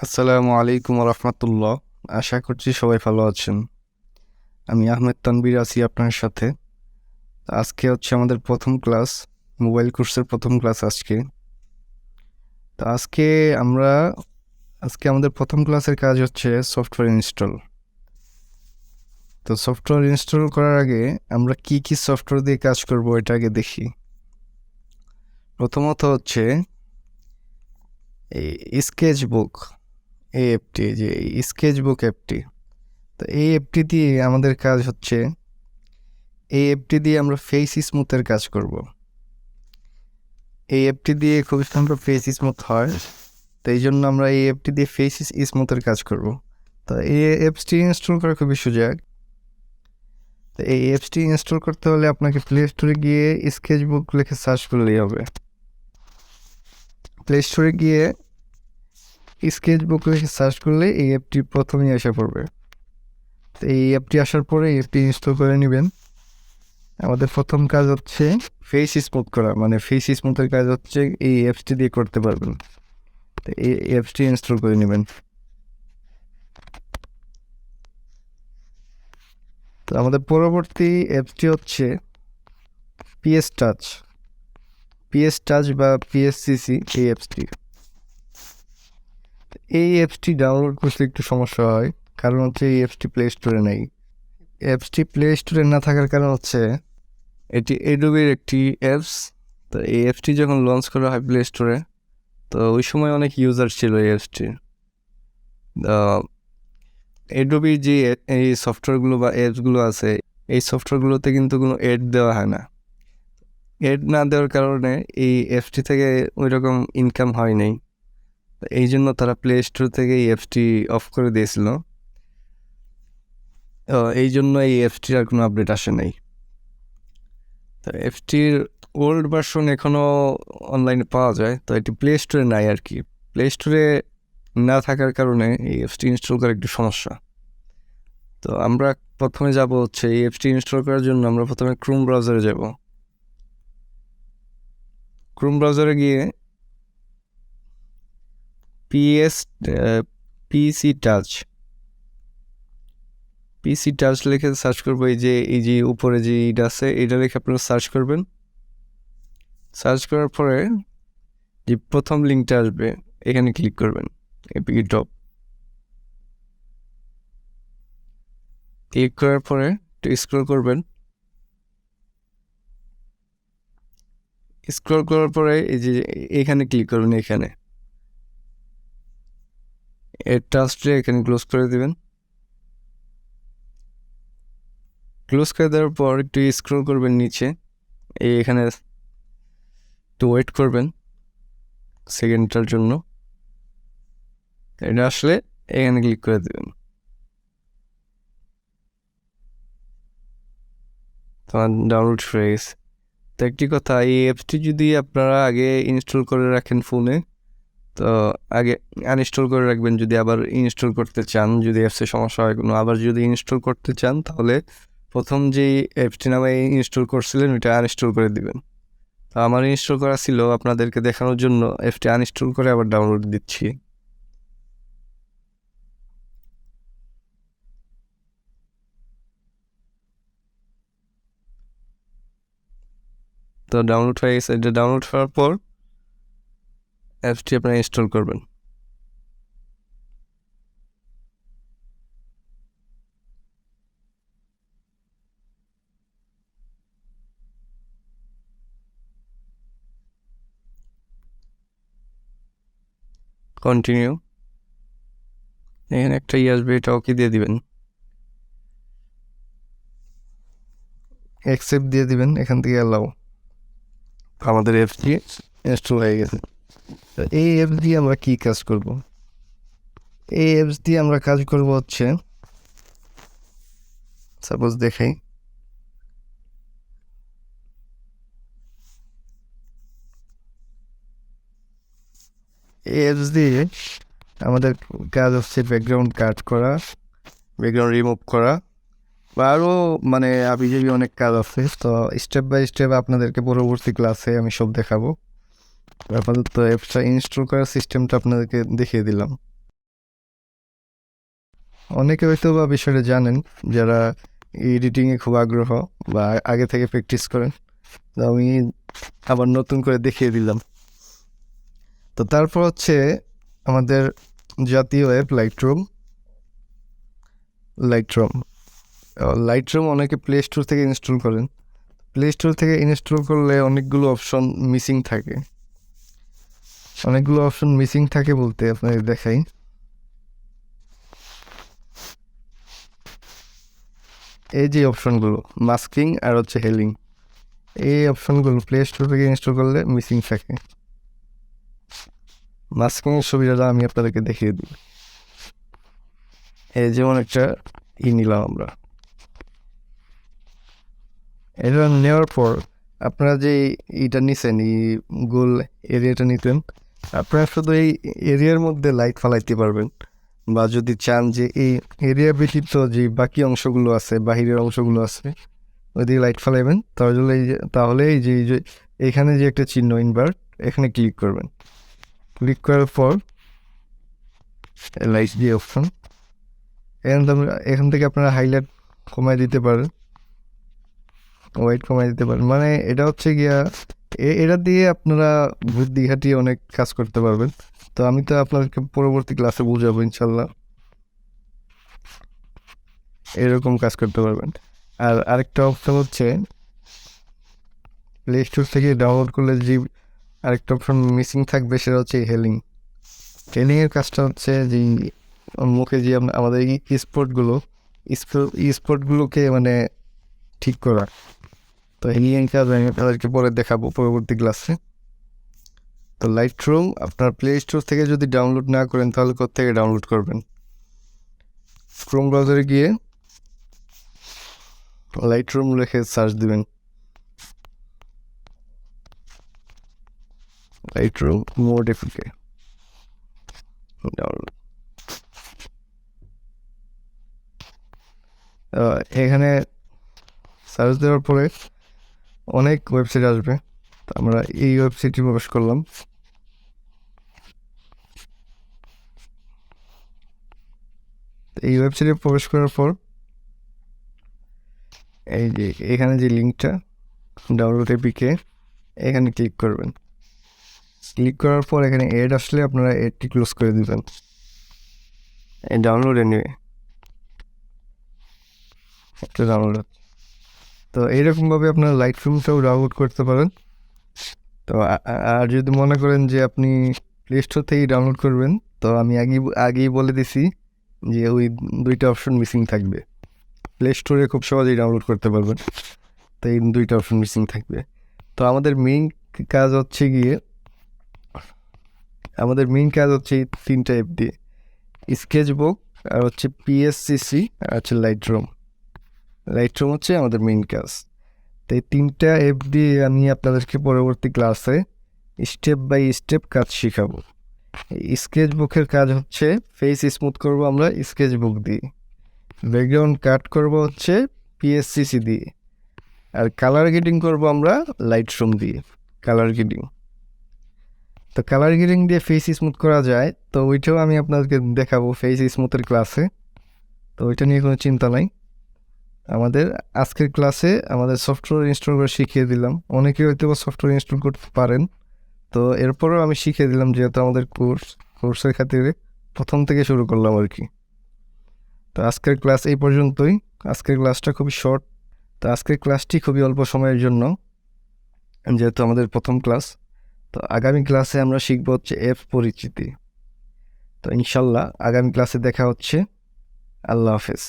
আসসালামু আলাইকুম রহমতুল্লাহ। আশা করছি সবাই ভালো আছেন। আমি আহমেদ তানবীর আছি আপনার সাথে। আজকে হচ্ছে আমাদের প্রথম ক্লাস, মোবাইল কোর্সের প্রথম ক্লাস আজকে। তো আমরা আমাদের প্রথম ক্লাসের কাজ হচ্ছে সফটওয়্যার ইনস্টল। তো সফটওয়্যার ইনস্টল করার আগে আমরা কি কি সফটওয়্যার দিয়ে কাজ করব এটা আগে দেখি। প্রথমত হচ্ছে এই স্কেচবুক, এই অ্যাপটি, যে স্কেচবুক অ্যাপটি। তো এই অ্যাপটি দিয়ে আমাদের কাজ হচ্ছে, এই অ্যাপটি দিয়ে আমরা ফেস স্মুথের কাজ করব। এই অ্যাপটি দিয়ে খুব সুন্দর ফেস স্মুথ হয়, তো এই জন্য আমরা এই অ্যাপটি দিয়ে ফেস স্মুথের কাজ করব। তো এই অ্যাপসটি ইনস্টল করা খুবই সোজা। তো এই অ্যাপসটি ইনস্টল করতে হলে আপনাকে প্লে স্টোরে গিয়ে স্কেচবুক লিখে সার্চ করলেই হবে। প্লে স্টোরে গিয়ে স্কেচবুক লিখে সার্চ করলে এই অ্যাপটি প্রথমেই এসে পড়বে। তো এই অ্যাপটি আসার পরে এই অ্যাপটি ইনস্টল করে নেবেন। আমাদের প্রথম কাজ হচ্ছে ফেস স্মুথ করা, মানে ফেস স্মুথের কাজ হচ্ছে এই অ্যাপসটি দিয়ে করতে পারবেন। তো এই অ্যাপসটি ইনস্টল করে নেবেন। তো আমাদের পরবর্তী অ্যাপসটি হচ্ছে পিএস টাচ, বা পিএসসিসি। এই অ্যাপসটি ডাউনলোড করতে একটু সমস্যা হয়, কারণ হচ্ছে এই অ্যাপসটি প্লে স্টোরে নেই। অ্যাপসটি প্লে স্টোরে না থাকার কারণ হচ্ছে এটি অ্যাডোবির একটি অ্যাপস। তো এই অ্যাপসটি যখন লঞ্চ করা হয় প্লে স্টোরে, তো ওই সময় অনেক ইউজার ছিল এই অ্যাপসটির। অ্যাডোবির যে এই সফটওয়্যারগুলো বা অ্যাপসগুলো আছে, এই সফটওয়্যারগুলোতে কিন্তু কোনো এড দেওয়া হয় না। এড না দেওয়ার কারণে এই অ্যাপসটি থেকে ওই রকম ইনকাম হয় নাই। এই জন্য তারা প্লে স্টোর থেকে এই অ্যাপসটি অফ করে দিয়েছিল। এই জন্য এই অ্যাপসটির আর কোনো আপডেট আসে নাই। তো অ্যাপসটির ওল্ড ভার্সন এখনও অনলাইনে পাওয়া যায়, তো এটি প্লে স্টোরে নাই আর কি। প্লে স্টোরে না থাকার কারণে এই অ্যাপসটি ইনস্টল করা একটু সমস্যা। তো আমরা প্রথমে যাব হচ্ছে এই অ্যাপসটি ইনস্টল করার জন্য আমরা প্রথমে ক্রোম ব্রাউজারে যাব। ক্রোম ব্রাউজারে গিয়ে পিসি টাচ লিখে সার্চ করবো। এই যে উপরে যে এইটা আছে, এটা লিখে আপনারা সার্চ করবেন। সার্চ করার পরে যে প্রথম লিঙ্কটা আসবে এখানে ক্লিক করবেন, এপিকে টপ। ক্লিক করার পরে একটু স্ক্রল করবেন। স্ক্রল করার পরে এই যে এখানে ক্লিক করবেন। এখানে এর টাচটা এখানে ক্লোজ করে দেবেন। ক্লোজ করে দেওয়ার পর একটু স্ক্রল করবেন নিচে, এখানে একটু ওয়েট করবেন সেকেন্ডটার জন্য। এটা আসলে এখানে ক্লিক করে দেবেন। তোমার ডাউনলোড হয়ে গেছে। তো একটি কথা, এই অ্যাপসটি যদি আপনারা আগে ইনস্টল করে রাখেন ফোনে, তো আগে আনইনস্টল করে রাখবেন। যদি আবার ইনস্টল করতে চান, যদি অ্যাপসের সমস্যা হয় কোনো, আবার যদি ইনস্টল করতে চান, তাহলে প্রথম যেই অ্যাপসটি নামে ইনস্টল করছিলেন ওইটা আনইনস্টল করে দিবেন। তো আমার ইনস্টল করা ছিল, আপনাদেরকে দেখানোর জন্য অ্যাপসটি আনইনস্টল করে আবার ডাউনলোড দিচ্ছি। তো ডাউনলোড হয়ে গেছে। এটা ডাউনলোড হওয়ার পর অ্যাপসটি আপনারা ইনস্টল করবেন। কন্টিনিউ, এখানে একটা আসবে, এটা ওকে দিয়ে দিবেন। অ্যাকসেপ্ট দিয়ে দিবেন, এখান থেকে অ্যালাউ। আমাদের অ্যাপসটি ইনস্টল হয়ে গেছে। তো এই অ্যাপস দিয়ে আমরা কী কাজ করব? এই অ্যাপস দিয়ে আমরা কাজ করব হচ্ছে, সাপোজ দেখাই, এই অ্যাপস দিয়ে আমাদের কাজ হচ্ছে ব্যাকগ্রাউন্ড কাট করা, ব্যাকগ্রাউন্ড রিমুভ করা, বা আরও মানে আবিজাবি অনেক কাজ আছে। তো স্টেপ বাই স্টেপ আপনাদেরকে পরবর্তী ক্লাসে আমি সব দেখাবো। আপাতত অ্যাপসটা ইনস্টল করার সিস্টেমটা আপনাদেরকে দেখিয়ে দিলাম। অনেকে হয়তো বা বিষয়টা জানেন, যারা এডিটিংয়ে খুব আগ্রহ বা আগে থেকে প্র্যাকটিস করেন। তো আমি আবার নতুন করে দেখিয়ে দিলাম। তো তারপর হচ্ছে আমাদের জাতীয় অ্যাপ লাইটরুম অনেকে প্লে স্টোর থেকে ইনস্টল করেন। প্লে স্টোর থেকে ইনস্টল করলে অনেকগুলো অপশন মিসিং থাকে বলতে আপনাদের দেখাই। এই যে অপশনগুলো মাস্কিং আর হচ্ছে হেলিং, এই অপশনগুলো প্লে স্টোর থেকে ইনস্টল করলে মিসিং থাকে। মাস্কিংয়ের সুবিধাটা আমি আপনাদেরকে দেখিয়ে দিই। এই যেমন একটা নিলাম আমরা, এটা নেওয়ার পর আপনারা যে এইটা নিছেন, এই গোল এরিয়াটা নিতেন, আপনারা শুধু এই এরিয়ার মধ্যে লাইট ফালাইতে পারবেন। বা যদি চান যে এই এরিয়া ব্যতীত যে বাকি অংশগুলো আছে, বাহিরের অংশগুলো আছে, ওইদিকে লাইট ফালাইবেন, তাহলে এই যে এখানে যে একটা চিহ্ন ইনভার্ট, এখানে ক্লিক করবেন। ক্লিক করার পর লাইট দিয়ে অপশন, এখান থেকে আপনারা হাইলাইট কমায় দিতে পারেন, ওয়াইট কমায় দিতে পারেন। মানে এটা হচ্ছে গিয়া এটা দিয়ে আপনারা বুদ্ধি খাটিয়ে অনেক কাজ করতে পারবেন। তো আমি তো আপনাদেরকে পরবর্তী ক্লাসে বুঝাবো ইনশাল্লাহ, এরকম কাজ করতে পারবেন। আর আরেকটা অপশন হচ্ছে প্লে স্টোর থেকে ডাউনলোড করলে যে আরেকটা অপশন মিসিং থাকবে, সেটা হচ্ছে হেলিংয়ের কাজটা হচ্ছে যে মুখে যে আমাদের স্পটগুলোকে মানে ঠিক করা। তো হেলিং কাজ আমি তাদেরকে পরে দেখাবো পরবর্তী ক্লাসে। তো লাইটরুম আপনার প্লে স্টোর থেকে যদি ডাউনলোড না করেন, তাহলে কোত্থেকে ডাউনলোড করবেন? ক্রোম ব্রাউজারে গিয়ে লাইটরুম লিখে সার্চ দিবেন, লাইটরুম মোডিফিকে ডাউনলোড। এখানে সার্চ দেওয়ার পরে অনেক ওয়েবসাইট আসবে। তো আমরা এই ওয়েবসাইটে প্রবেশ করলাম। এই ওয়েবসাইটে প্রবেশ করার পর এই যে এখানে যে লিঙ্কটা ডাউনলোড এপিকে, এখানে ক্লিক করবেন। ক্লিক করার পর এখানে এড আসলে আপনারা এডটি ক্লোজ করে দিবেন। এই ডাউনলোডে নিয়ে একটা ডাউনলোড। তো এইরকমভাবে আপনারা লাইটরুমটাও ডাউনলোড করতে পারেন। তো আর যদি মনে করেন যে আপনি প্লে স্টোর থেকেই ডাউনলোড করবেন, তো আমি আগেই বলে দিছি যে ওই দুইটা অপশন মিসিং থাকবে। প্লে স্টোরে খুব সহজেই ডাউনলোড করতে পারবেন, তো এই দুইটা অপশন মিসিং থাকবে। তো আমাদের মেইন কাজ হচ্ছে এই তিনটা অ্যাপ দিয়ে, স্কেচবুক আর হচ্ছে পিএসসিসি আর হচ্ছে লাইটরুম হচ্ছে আমাদের মেইন কাজ। তো এই তিনটা অ্যাপ দিয়ে আমি আপনাদেরকে পরবর্তী ক্লাসে স্টেপ বাই স্টেপ কাজ শেখাবো। স্কেচবুকের কাজ হচ্ছে ফেস স্মুথ করব আমরা স্কেচবুক দিয়ে, ব্যাকগ্রাউন্ড কাট করব হচ্ছে পিএসসিসি দিয়ে, আর কালার গ্রেডিং করব আমরা লাইটরুম দিয়ে। তো কালার গ্রেডিং দিয়ে ফেস স্মুথ করা যায়, তো ওইটাও আমি আপনাদেরকে দেখাবো ফেস স্মুথের ক্লাসে। তো ওইটা নিয়ে কোনো চিন্তা নাই। আমাদের আজকের ক্লাসে আমাদের সফটওয়্যার ইনস্টল করে শিখিয়ে দিলাম। অনেকে হয়তো সফটওয়্যার ইনস্টল করতে পারেন, তো এরপরেও আমি শিখিয়ে দিলাম, যেহেতু আমাদের কোর্সের খাতিরে প্রথম থেকে শুরু করলাম আর কি। তো আজকের ক্লাস এই পর্যন্তই। আজকের ক্লাসটা খুবই শর্ট। তো আজকের ক্লাসটি খুবই অল্প সময়ের জন্য, যেহেতু আমাদের প্রথম ক্লাস। তো আগামী ক্লাসে আমরা শিখবো হচ্ছে অ্যাপ পরিচিতি। তো ইনশাল্লাহ আগামী ক্লাসে দেখা হচ্ছে। আল্লাহ হাফেজ।